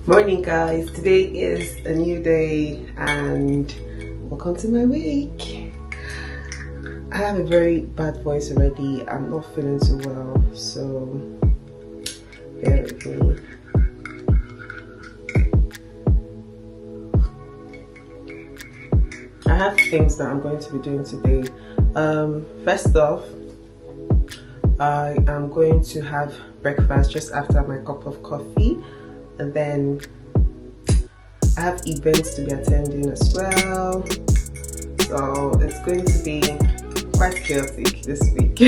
Morning guys, today is a new day and welcome to my week. I have a very bad voice already. I'm not feeling too well, so bear with me. I have things that I'm going to be doing today. First off, I am going to have breakfast just after my cup of coffee, and then I have events to be attending as well, so it's going to be quite chaotic this week.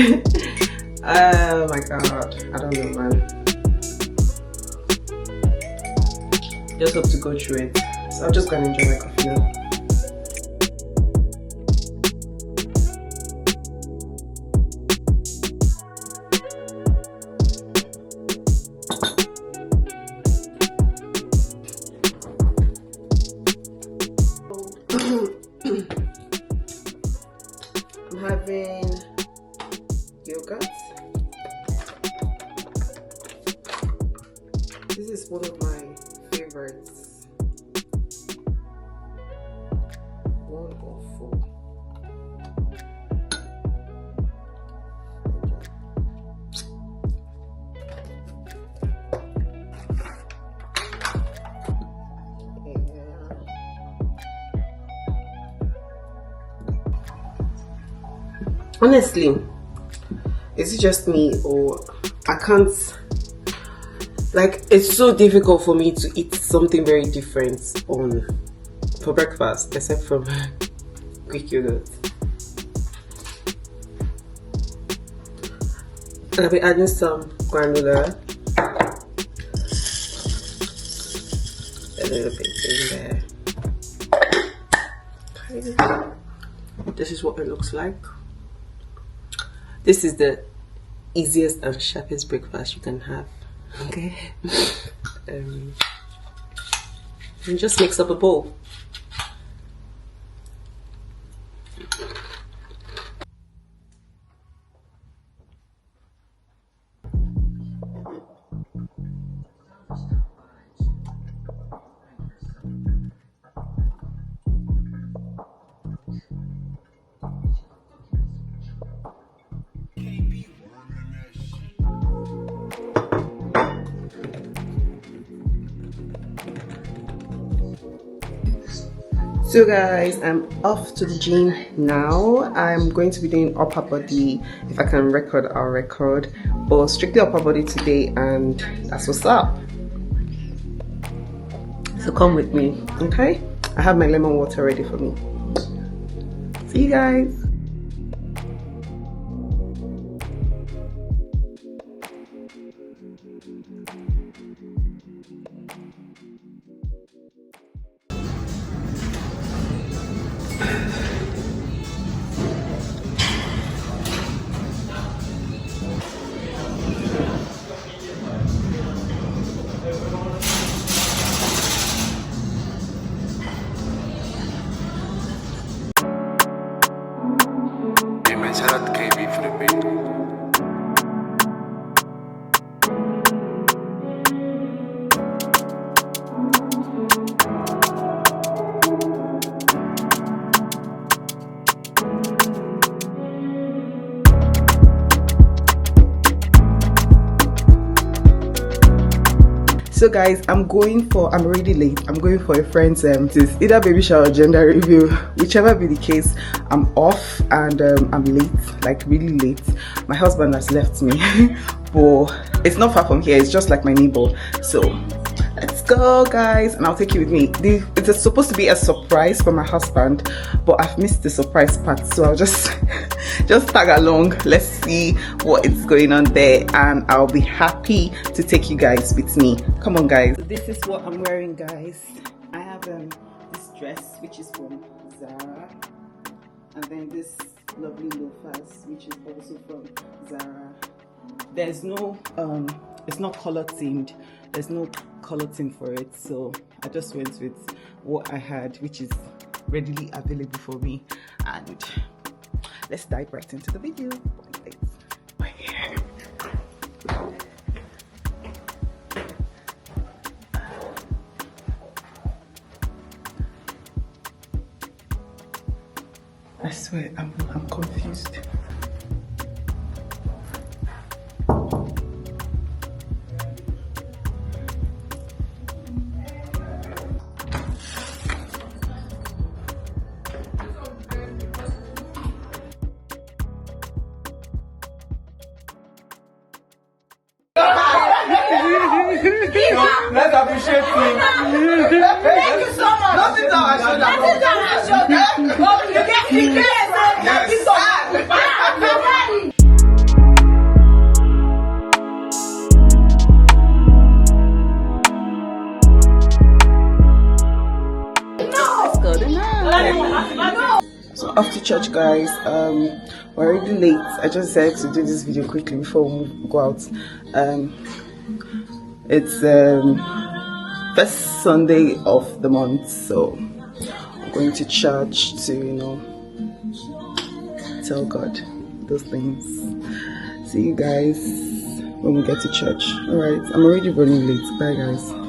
Oh my god, I don't know, man. Just hope to go through it. So I'm just gonna enjoy my coffee now. I'm having yogurt. This is one of my favorites. Wonderful. Honestly, is it just me, or I can't, like, it's so difficult for me to eat something very different for breakfast except from Greek yogurt. And I'll be adding some granola, a little bit in there. Okay. This is what it looks like. This is the easiest and sharpest breakfast you can have. Okay. And just mix up a bowl. So guys, I'm off to the gym now. I'm going to be doing upper body. If I can record, I'll record, but strictly upper body today, and that's what's up. So come with me, okay? I have my lemon water ready for me. See you guys. Shout KB for the beat. So guys, I'm already late. I'm going for a friend's it's either baby shower or gender review, whichever be the case. I'm off and I'm late, like really late. My husband has left me but it's not far from here, it's just like my neighbor. So let's go guys, and I'll take you with me. It's supposed to be a surprise for my husband, but I've missed the surprise part, so I'll just tag along. Let's see what is going on there, and I'll be happy to take you guys with me. Come on guys. So this is what I'm wearing guys. I have this dress which is from Zara, and then this lovely loafers which is also from Zara. There's no it's not color themed. There's no color theme for it, so I just went with what I had, which is readily available for me. And let's dive right into the video. I swear, I'm confused. Let's appreciate him. Thank you so much. Nothing down my shoulder. Nothing down my shoulder. So after church, guys, we're already late. I just decided to do this video quickly before we go out. It's first Sunday of the month, so I'm going to church to, you know, tell God those things. See you guys when we get to church. All right, I'm already running late. Bye, guys.